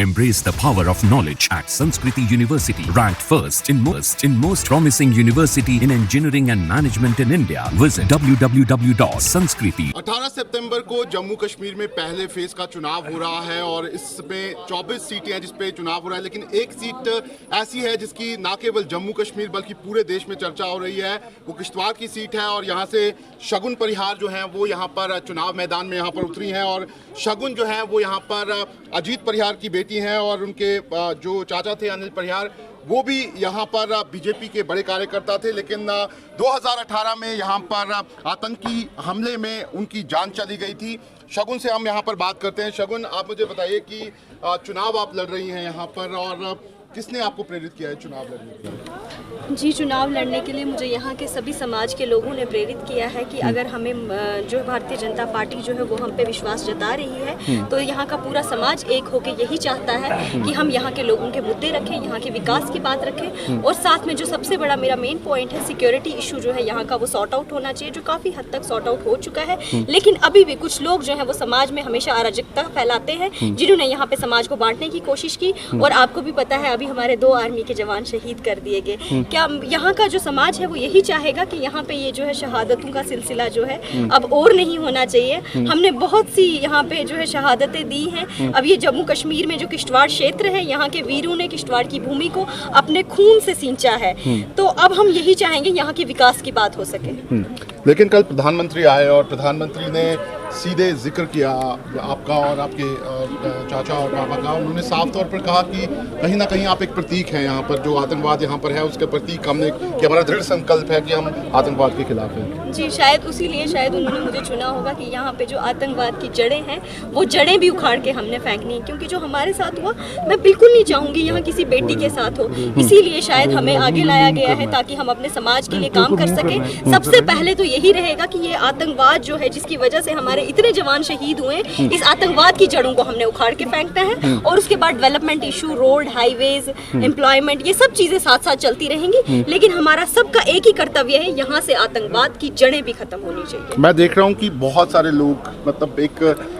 Embrace the power of knowledge at Sanskriti University, ranked first in most promising university in engineering and management in India. Visit www.sanskriti. 18 सितंबर को जम्मू कश्मीर में पहले phase का चुनाव हो रहा है और इसमें 24 सीटें हैं जिस पे चुनाव हो रहा है, लेकिन एक सीट ऐसी है जिसकी न केवल जम्मू कश्मीर बल्कि पूरे देश में चर्चा हो रही है। वो किश्तवाड़ की सीट है और यहाँ से शगुन परिहार जो है वो यहाँ पर चुनाव मैदान में यहाँ पर उतरी हैं और शगुन जो है वो यहाँ पर अजीत परिहार की बेटी हैं और उनके जो चाचा थे अनिल परिहार वो भी यहाँ पर बीजेपी के बड़े कार्यकर्ता थे, लेकिन 2018 में यहाँ पर आतंकी हमले में उनकी जान चली गई थी। शगुन से हम यहाँ पर बात करते हैं। शगुन, आप मुझे बताइए कि चुनाव आप लड़ रही हैं यहाँ पर और किसने आपको प्रेरित किया है चुनाव लड़ने के लिए? जी, चुनाव लड़ने के लिए मुझे यहाँ के सभी समाज के लोगों ने प्रेरित किया है कि अगर हमें जो भारतीय जनता पार्टी जो है वो हम पे विश्वास जता रही है तो यहाँ का पूरा समाज एक होकर यही चाहता है कि हम यहाँ के लोगों के मुद्दे रखें, यहाँ के विकास की बात रखें और साथ में जो सबसे बड़ा मेरा मेन पॉइंट है सिक्योरिटी इशू जो है यहाँ का वो सॉर्ट आउट होना चाहिए, जो काफ़ी हद तक सॉर्ट आउट हो चुका है। लेकिन अभी भी कुछ लोग जो है वो समाज में हमेशा अराजकता फैलाते हैं जिन्होंने यहाँ पे समाज को बांटने की कोशिश की और आपको भी पता है अभी हमारे 2 आर्मी के जवान शहीद कर दिए गए। क्या यहाँ का जो समाज है वो यही चाहेगा कि यहाँ पे ये जो है शहादतों का सिलसिला जो है अब और नहीं होना चाहिए? हमने बहुत सी यहाँ पे जो है शहादतें दी हैं। अब ये जम्मू कश्मीर में जो किश्तवाड़ क्षेत्र है यहाँ के वीरों ने किश्तवाड़ की भूमि को अपने खून से सींचा है, तो अब हम यही चाहेंगे यहाँ के विकास की बात हो सके। लेकिन कल प्रधानमंत्री आए और प्रधानमंत्री ने सीधे जिक्र किया आपका और आपके चाचा और पापा का। उन्होंने साफ तौर पर कहा कि कहीं ना कहीं आप एक प्रतीक हैं यहाँ पर, जो आतंकवाद यहाँ पर है उसके प्रतीक हमने कि हमारा दृढ़ संकल्प है कि हम आतंकवाद के खिलाफ हैं। जी, शायद उसीलिए शायद उन्होंने मुझे चुना होगा कि यहाँ पे जो आतंकवाद की जड़ें हैं वो जड़ें भी उखाड़ के हमने फेंकनी है, क्योंकि जो हमारे साथ हुआ मैं बिल्कुल नहीं चाहूँगी यहाँ किसी बेटी के साथ हो। इसीलिए शायद हमें आगे लाया गया है ताकि हम अपने समाज के लिए काम कर सकें। सबसे पहले तो यही रहेगा कि ये आतंकवाद जो है जिसकी वजह से हमारे इतने जवान शहीद हुए, इस आतंकवाद की जड़ों को हमने उखाड़ के फेंकना है और उसके बाद development issue, road, highways, employment, ये सब चीजें साथ साथ चलती रहेंगी। लेकिन हमारा सबका एक ही कर्तव्य है, यहाँ से आतंकवाद की जड़ें भी खत्म होनी चाहिए। मैं देख रहा हूँ कि बहुत सारे लोग मतलब एक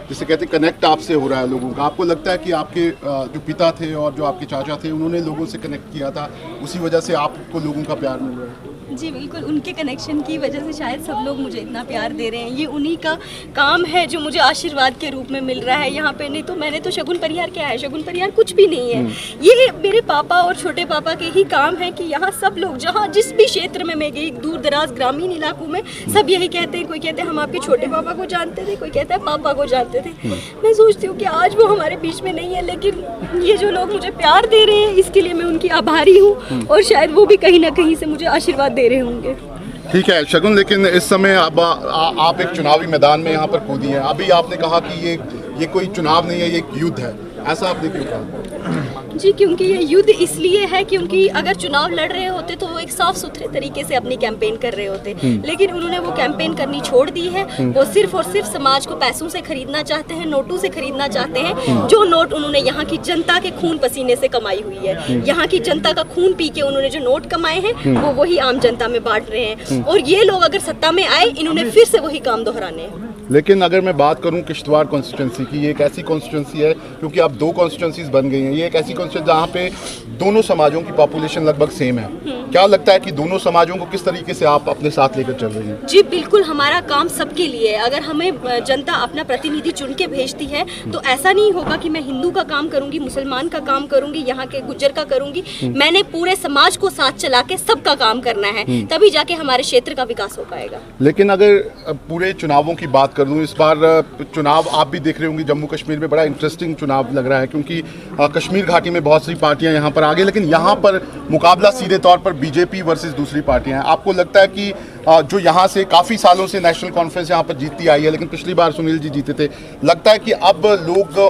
जिसे कहते हैं कनेक्ट आपसे हो रहा है लोगों का। आपको लगता है कि आपके जो पिता थे और जो आपके चाचा थे उन्होंने लोगों से कनेक्ट किया था, उसी वजह से आपको लोगों का प्यार मिल रहा है? जी बिल्कुल, उनके कनेक्शन की वजह से शायद सब लोग मुझे इतना प्यार दे रहे हैं। ये उन्हीं का काम है जो मुझे आशीर्वाद के रूप में मिल रहा है यहाँ पे। नहीं तो मैंने तो शगुन परिहार क्या है, शगुन परिहार कुछ भी नहीं है। ये मेरे पापा और छोटे पापा के ही काम है कि यहाँ सब लोग जहाँ जिस भी क्षेत्र में मैं गई, दूर दराज ग्रामीण इलाकों में, सब यही कहते हैं। कोई कहते हैं हम आपके छोटे पापा को जानते थे, कोई कहता है पापा को जानते थे। मैं सोचती हूँ कि आज वो हमारे बीच में नहीं है, लेकिन ये जो लोग मुझे प्यार दे रहे हैं इसके लिए मैं उनकी आभारी हूँ और शायद वो भी कहीं ना कहीं से मुझे आशीर्वाद दे रहे होंगे। ठीक है शगुन, लेकिन इस समय अब आप एक चुनावी मैदान में यहाँ पर कूदी हैं। अभी आपने कहा कि ये कोई चुनाव नहीं है, ये एक युद्ध है, ऐसा आपने क्यों कहा? जी, क्योंकि ये युद्ध इसलिए है क्योंकि अगर चुनाव लड़ रहे होते तो वो एक साफ सुथरे तरीके से अपनी कैंपेन कर रहे होते, लेकिन उन्होंने वो कैंपेन करनी छोड़ दी है। वो सिर्फ और सिर्फ समाज को पैसों से खरीदना चाहते हैं, नोटों से खरीदना चाहते हैं। जो नोट उन्होंने यहाँ की जनता के खून पसीने से कमाई हुई है, यहाँ की जनता का खून पी के उन्होंने जो नोट कमाए हैं वो वही आम जनता में बांट रहे हैं। और ये लोग अगर सत्ता में आए इन्होंने फिर से वही काम दोहराने हैं। लेकिन अगर मैं बात करूं किश्तवाड़ कॉन्स्टिट्यूंसी की, ये एक ऐसी कॉन्स्टिट्यूंसी है क्योंकि अब 2 कॉन्स्टिट्यूंसीज बन गई हैं। ये एक ऐसी कॉन्स्टिट्यूंसी जहाँ पे दोनों समाजों की पॉपुलेशन लगभग सेम है। क्या लगता है कि दोनों समाजों को किस तरीके से आप अपने साथ लेकर चल रही हैं? जी बिल्कुल, हमारा काम सबके लिए है। अगर हमें जनता अपना प्रतिनिधि चुन के भेजती है तो ऐसा नहीं होगा कि मैं हिंदू का काम करूंगी, मुसलमान का काम करूंगी, यहाँ के गुज्जर का करूंगी। मैंने पूरे समाज को साथ चला के सबका काम करना है, तभी जाके हमारे क्षेत्र का विकास हो पाएगा। लेकिन अगर पूरे चुनावों की बात कर लूँ, इस बार चुनाव आप भी देख रहे होंगे जम्मू कश्मीर में बड़ा इंटरेस्टिंग चुनाव लग रहा है क्योंकि कश्मीर घाटी में बहुत सी पार्टियां यहाँ पर आ गई, लेकिन यहाँ पर मुकाबला सीधे तौर पर बीजेपी वर्सेस दूसरी पार्टियां हैं। आपको लगता है कि जो यहाँ से काफ़ी सालों से नेशनल कॉन्फ्रेंस यहाँ पर जीतती आई है, लेकिन पिछली बार सुनील जी जीते थे, लगता है कि अब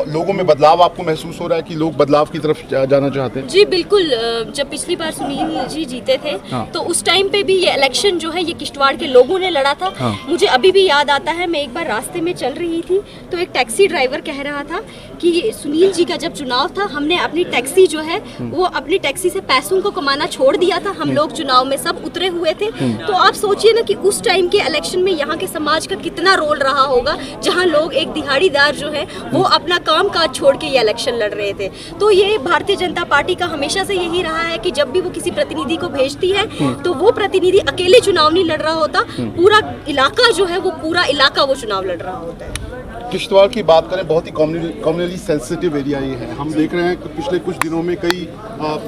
लोगों में बदलाव आपको महसूस हो रहा है कि लोग बदलाव की तरफ जाना चाहते हैं? जी बिल्कुल, जब पिछली बार सुनील जी जीते थे तो उस टाइम पे भी ये इलेक्शन जो है ये किश्तवाड़ के लोगों ने लड़ा था। मुझे अभी भी याद आता है, मैं एक बार रास्ते में चल रही थी तो एक टैक्सी ड्राइवर कह रहा था कि सुनील जी का जब चुनाव था हमने अपनी टैक्सी जो है वो अपनी टैक्सी से पैसों को कमाना छोड़ दिया था, हम लोग चुनाव में सब उतरे हुए थे। तो आप सोचिए ना कि उस टाइम के इलेक्शन में यहाँ के समाज का कितना रोल रहा होगा, जहाँ लोग एक दिहाड़ीदार जो है वो अपना काम काज छोड़ के ये इलेक्शन लड़ रहे थे। तो ये भारतीय जनता पार्टी का हमेशा से यही रहा है कि जब भी वो किसी प्रतिनिधि को भेजती है तो वो प्रतिनिधि अकेले चुनाव नहीं लड़ रहा होता, पूरा इलाका जो है वो पूरा इलाका वो चुनाव लड़ रहा होता है। किश्तवाड़ की बात करें, बहुत ही कम्युनली सेंसिटिव एरिया ये है। हम देख रहे हैं कि पिछले कुछ दिनों में कई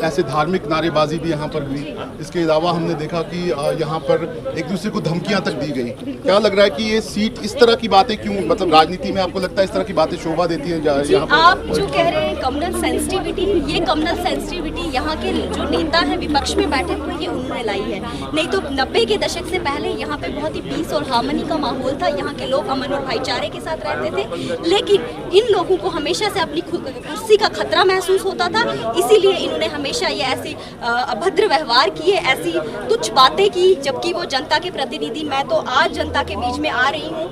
ऐसे धार्मिक नारेबाजी भी यहाँ पर हुई। इसके अलावा हमने देखा कि यहाँ पर एक दूसरे को धमकियाँ तक दी गई। क्या लग रहा है कि ये सीट इस तरह की बातें क्यों, मतलब राजनीति में आपको लगता है इस तरह की बातें शोभा देती हैं? यहाँ पर आप जो कह रहे हैं कम्युनल सेंसिटिविटी, ये कम्युनल सेंसिटिविटी यहाँ के जो नेता हैं विपक्ष में बैठे हुए ये उन्होंने लाई है। नहीं तो 90 के दशक से पहले यहाँ पे बहुत ही पीस और हार्मनी का माहौल था। यहाँ के लोग अमन और भाईचारे के साथ रहते थे, लेकिन इन लोगों को हमेशा से अपनी कुर्सी का खतरा महसूस होता था। इसीलिए इन्होंने हमेशा ये ऐसे अभद्र व्यवहार किए, ऐसी तुच्छ बातें की, जबकि वो जनता के प्रतिनिधि। मैं तो आज जनता के बीच में आ रही हूँ,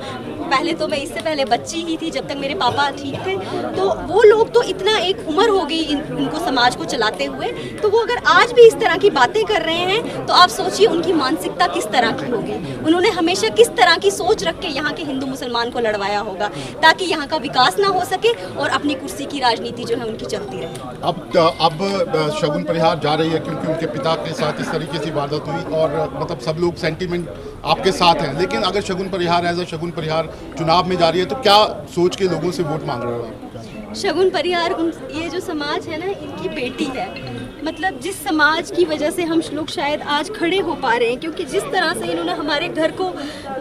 पहले तो मैं इससे पहले बच्ची ही थी जब तक मेरे पापा ठीक थे। तो वो लोग तो इतना एक उम्र हो गई इनको समाज को चलाते हुए, तो वो अगर आज भी इस तरह की बातें कर रहे हैं तो आप सोचिए उनकी मानसिकता किस तरह की होगी। उन्होंने हमेशा किस तरह की सोच रख के यहाँ के हिंदू मुसलमान को लड़वाया होगा ताकि यहाँ का विकास ना हो सके और अपनी कुर्सी की राजनीति जो है उनकी चलती रहे। अब शगुन परिहार जा रही है क्योंकि उनके पिता के साथ इस तरीके से वारदात हुई और मतलब सब लोग सेंटीमेंट आपके साथ हैं। लेकिन अगर शगुन परिहार एज अ शगुन परिहार चुनाव में जा रही है तो क्या सोच के लोगों से वोट मांग रहे हो आप? शगुन परिहार ये जो समाज है ना, इनकी बेटी है। मतलब जिस समाज की वजह से हम लोग शायद आज खड़े हो पा रहे हैं, क्योंकि जिस तरह से इन्होंने हमारे घर को,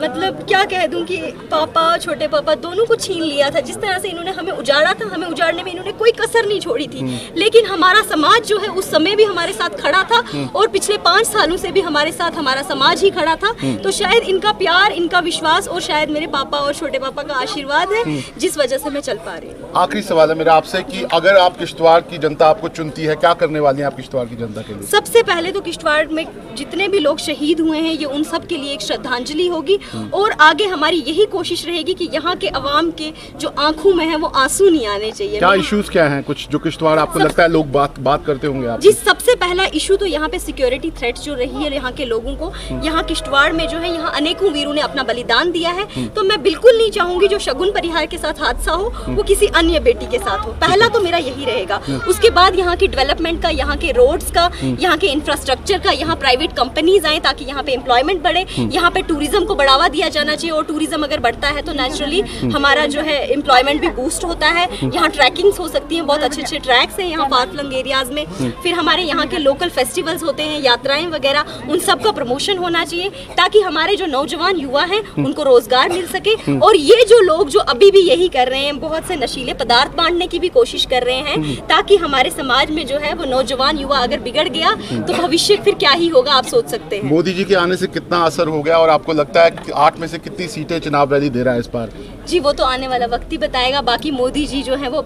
मतलब क्या कह दूं कि पापा छोटे पापा दोनों को छीन लिया था। जिस तरह से इन्होंने हमें उजाड़ा था, हमें उजाड़ने में इन्होंने कोई कसर नहीं छोड़ी थी। लेकिन हमारा समाज जो है उस समय भी हमारे साथ खड़ा था और पिछले 5 सालों से भी हमारे साथ हमारा समाज ही खड़ा था। तो शायद इनका प्यार, इनका विश्वास और शायद मेरे पापा और छोटे पापा का आशीर्वाद है जिस वजह से मैं चल पा रही हूँ। आखिरी सवाल है मेरा आपसे कि अगर आप किश्तवाड़ की जनता आपको चुनती है, क्या करने वाली हैं आप किश्तवाड़ की जनता के लिए? सबसे पहले तो किश्तवाड़ में जितने भी लोग शहीद हुए हैं ये उन सब के लिए एक श्रद्धांजलि होगी और आगे हमारी यही कोशिश रहेगी कि यहाँ के अवाम के जो आंखों में है वो आंसू नहीं आने चाहिए। क्या इश्यूज क्या हैं कुछ जो किश्तवाड़ आपको लगता है लोग बात करते होंगे आप? जी, सबसे पहला इशू तो यहाँ पे सिक्योरिटी थ्रेट जो रही है यहाँ के लोगों को। यहाँ किश्तवाड़ में जो है यहाँ अनेकों वीरों ने अपना बलिदान दिया है, तो मैं बिल्कुल नहीं चाहूंगी जो शगुन परिहार के साथ हादसा हो वो किसी अन्य बेटी के साथ हो। पहला तो मेरा यही रहेगा। उसके बाद यहाँ की डेवलपमेंट का, यहाँ के रोड्स का, यहाँ के इंफ्रास्ट्रक्चर का, यहाँ प्राइवेट कंपनीज आए ताकि यहाँ पे एम्प्लॉयमेंट बढ़े। यहाँ पे टूरिज्म को बढ़ावा दिया जाना चाहिए और टूरिज्म अगर बढ़ता है तो नेचुरली हमारा जो है एम्प्लॉयमेंट भी बूस्ट होता है। यहाँ ट्रैकिंग्स हो सकती हैं, बहुत अच्छे ट्रैक्स हैं यहाँ फार फ्लंग एरियाज में। फिर हमारे यहाँ के लोकल फेस्टिवल्स होते हैं, यात्राएं वगैरह, उन सब का प्रमोशन होना चाहिए ताकि हमारे जो नौजवान युवा हैं उनको रोजगार मिल सके। और ये जो लोग जो अभी भी यही कर रहे हैं, बहुत से नशीले पदार्थ बांटने की भी कोशिश कर रहे हैं ताकि हमारे समाज में जो है वो नौजवान युवा अगर बिगड़ गया तो भविष्य फिर क्या ही होगा आप सोच सकते हैं। मोदी जी के आने से कितना असर हो गया और आपको लगता है कि 8 में से कितनी सीटें चुनाव रैली दे रहा है इस बार? जी, वो तो आने वाला वक्त ही बताएगा। बाकी मोदी जी जो है वो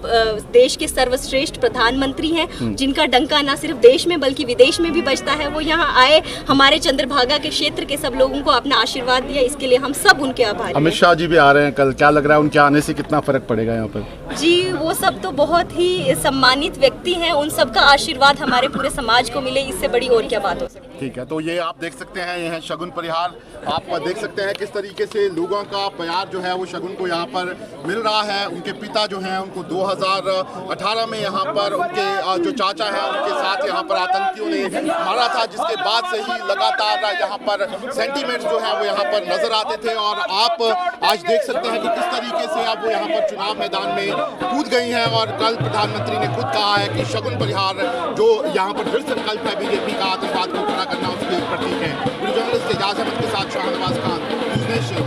देश के सर्वश्रेष्ठ प्रधानमंत्री हैं जिनका डंका ना सिर्फ देश में बल्कि विदेश में भी बजता है। वो यहाँ आए, हमारे चंद्रभागा के क्षेत्र के सब लोगों को अपना आशीर्वाद दिया, इसके लिए हम सब उनके आभारी हैं। अमित शाह जी भी आ रहे हैं कल, क्या लग रहा है उनके आने से कितना फर्क पड़ेगा यहाँ पर? जी, वो सब तो बहुत ही सम्मानित व्यक्ति हैं, उन सब का आशीर्वाद हमारे पूरे समाज को मिले, इससे बड़ी और क्या बात हो सकती है। ठीक है, तो ये आप देख सकते हैं, ये है शगुन परिहार। आप देख सकते हैं किस तरीके से लोगों का प्यार जो है वो शगुन को यहाँ पर मिल रहा है। उनके पिता जो हैं उनको 2018 में यहाँ पर उनके जो चाचा हैं उनके साथ यहाँ पर आतंकियों ने मारा था, जिसके बाद से ही लगातार यहाँ पर सेंटीमेंट्स जो है वो यहाँ पर नजर आते थे। और आप आज देख सकते हैं कि किस तरीके से अब वो यहाँ पर चुनाव मैदान में कूद गई हैं। और कल प्रधानमंत्री ने खुद कहा है कि शगुन परिहार जो यहाँ पर फिर संकल्प है बीजेपी का आतंकवाद को खड़ा करना, उसके प्रतीक है। जर्नलिस्ट एजाज अहमद के साथ Shahnawaz Khan, news nation,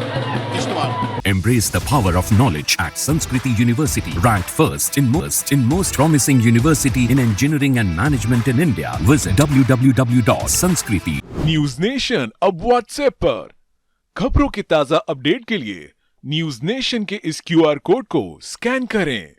Kishtwar. Embrace the power of knowledge at Sanskriti University, ranked first in most promising university in engineering and management in India. Visit www.sanskriti. News nation अब व्हाट्सएप पर खबरों के ताजा अपडेट के लिए न्यूज नेशन के इस QR कोड को स्कैन करें।